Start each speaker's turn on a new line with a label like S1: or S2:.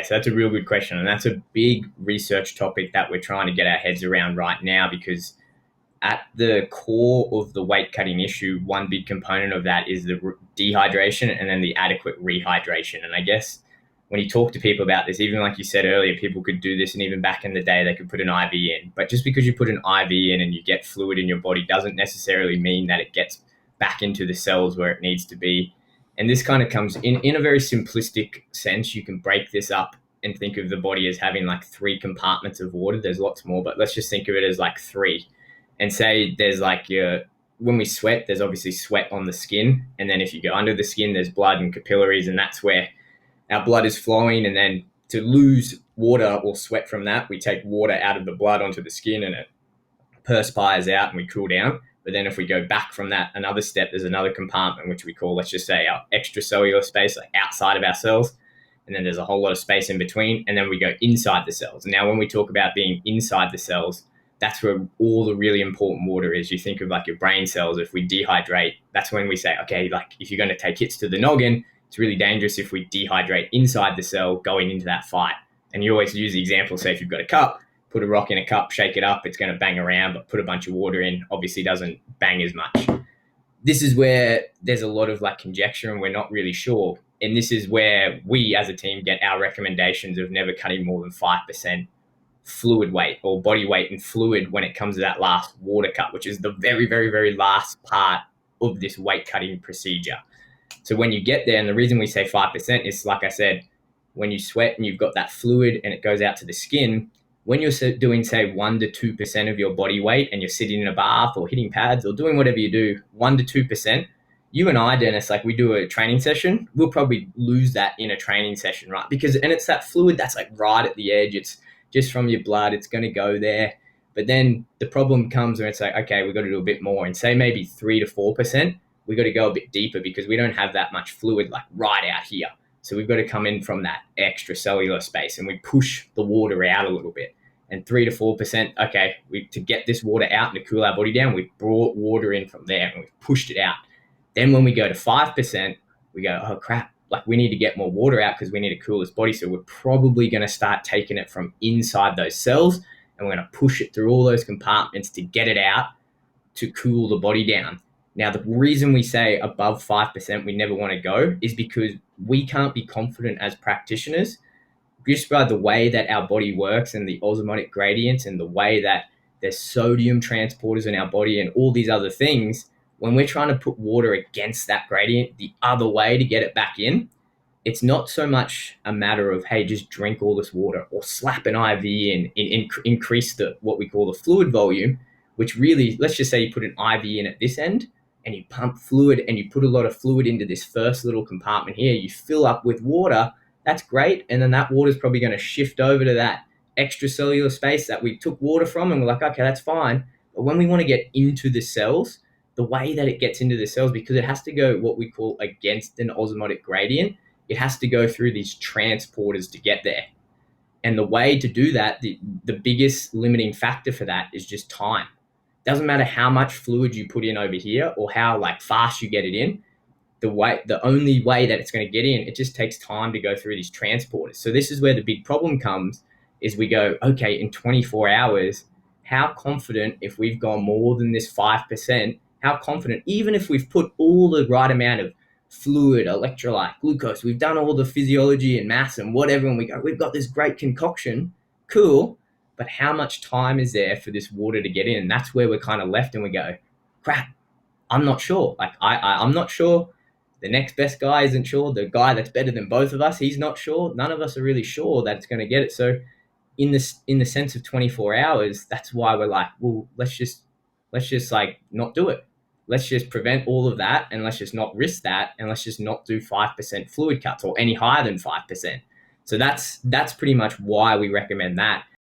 S1: So that's a real good question. And that's a big research topic that we're trying to get our heads around right now, because at the core of the weight cutting issue, one big component of that is the dehydration and then the adequate rehydration. And I guess when you talk to people about this, even like you said earlier, people could do this, and even back in the day, they could put an IV in. But just because you put an IV in and you get fluid in your body doesn't necessarily mean that it gets back into the cells where it needs to be. And this kind of comes in a very simplistic sense. You can break this up and think of the body as having like three compartments of water. There's lots more, but let's just think of it as like three. And say there's like when we sweat, there's obviously sweat on the skin. And then if you go under the skin, there's blood and capillaries, and that's where our blood is flowing. And then to lose water or sweat from that, we take water out of the blood onto the skin and it perspires out and we cool down. But then if we go back from that another step, there's another compartment, which we call, let's just say, our extracellular space, like outside of our cells. And then there's a whole lot of space in between. And then we go inside the cells. And now when we talk about being inside the cells, that's where all the really important water is. You think of like your brain cells. If we dehydrate, that's when we say, okay, like if you're going to take hits to the noggin, it's really dangerous if we dehydrate inside the cell going into that fight. And you always use the example, say if you've got a cup, put a rock in a cup, shake it up, it's going to bang around, but put a bunch of water in, obviously doesn't bang as much. This is where there's a lot of like conjecture and we're not really sure. And this is where we as a team get our recommendations of never cutting more than 5% fluid weight or body weight and fluid when it comes to that last water cut, which is the very, very, very last part of this weight cutting procedure. So when you get there, and the reason we say 5% is, like I said, when you sweat and you've got that fluid and it goes out to the skin, when you're doing, say, 1 to 2% of your body weight and you're sitting in a bath or hitting pads or doing whatever you do, 1 to 2%, you and I, Dennis, like we do a training session, we'll probably lose that in a training session, right? And it's that fluid that's like right at the edge. It's just from your blood, it's going to go there. But then the problem comes when it's like, okay, we've got to do a bit more. And say maybe 3 to 4%, we've got to go a bit deeper because we don't have that much fluid like right out here. So we've got to come in from that extracellular space and we push the water out a little bit. And 3 to 4%, okay, to get this water out and to cool our body down, we've brought water in from there and we've pushed it out. Then when we go to 5%, we go, oh crap, like we need to get more water out because we need to cool this body. So we're probably going to start taking it from inside those cells and we're going to push it through all those compartments to get it out to cool the body down. Now, the reason we say above 5% we never want to go is because we can't be confident as practitioners just by the way that our body works and the osmotic gradients and the way that there's sodium transporters in our body and all these other things. When we're trying to put water against that gradient the other way to get it back in, it's not so much a matter of, hey, just drink all this water or slap an IV in, increase what we call the fluid volume, which really, let's just say you put an IV in at this end and you pump fluid and you put a lot of fluid into this first little compartment here, you fill up with water, that's great. And then that water is probably going to shift over to that extracellular space that we took water from and we're like, okay, that's fine. But when we want to get into the cells, the way that it gets into the cells, because it has to go what we call against an osmotic gradient, it has to go through these transporters to get there. And the way to do that, the biggest limiting factor for that is just time. Doesn't matter how much fluid you put in over here or how like fast you get it in. The only way that it's going to get in, it just takes time to go through these transporters. So this is where the big problem comes, is we go, okay, in 24 hours, how confident if we've gone more than this 5%, how confident, even if we've put all the right amount of fluid, electrolyte, glucose, we've done all the physiology and mass and whatever, and we go, we've got this great concoction, cool, but how much time is there for this water to get in? And that's where we're kind of left and we go, crap, I'm not sure. Like I'm not sure. The next best guy isn't sure. The guy that's better than both of us, he's not sure. None of us are really sure that it's going to get it. So in the sense of 24 hours, that's why we're like, well, let's just like not do it. Let's just prevent all of that and let's just not risk that and let's just not do 5% fluid cuts or any higher than 5%. So that's pretty much why we recommend that.